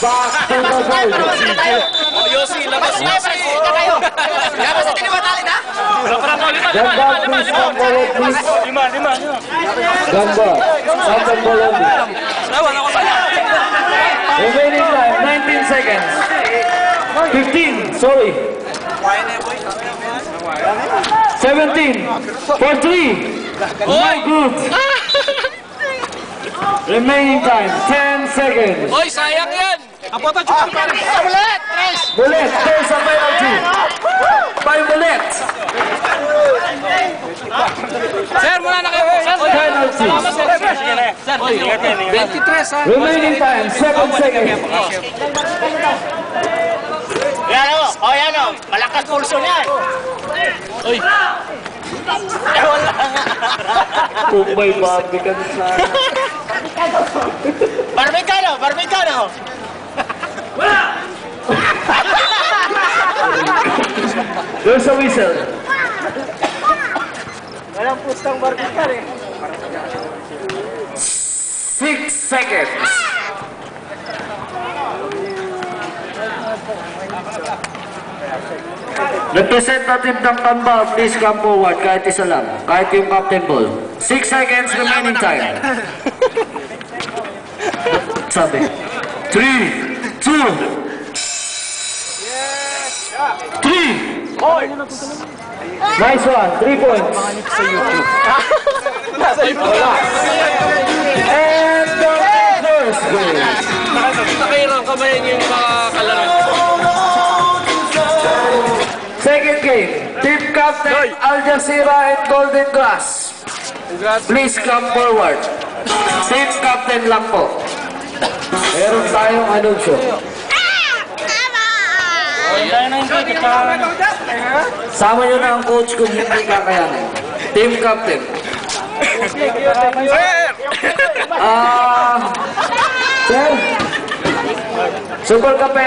back to the goal. Oh, Yossi, labas Yossi. Labas sa tiniwatali na? Gamba, please come forward, please. Gamba, second ball only. Remaining time, 19 seconds. 15, sorry. 17, for 3. No good. Remaining time, 10 seconds. Oy, sayang yan. Apoto, chupa. Ulit, Tres. Bullet, there's a penalty. By Bullet. Sir, mula na kayo. Penalty. Sir, 23 ha. Remaining time, 7 seconds. Yan o, o yan o, malakas pulso niyan. Uy. Wala nga. Kung may babikan sana. Barbicano, barbicano. There's a whistle. Walang pustang barbicano eh. 6 seconds. Representative ng Tambal, please come forward kahit isa lang. Kahit yung captain ball. 6 seconds remaining time. Sabi. 3, 2, 3. Nice one. 3 points. And the first goal. Nakahirang kamayin yung mga kalaran. Second game. Team Captain Al Jazeera and Golden Grass. Please come forward. Team Captain lang po. Meron tayong anunsyo. Sama nyo na ang coach kung hindi kakayanin. Team Captain. Sir. Super Kape.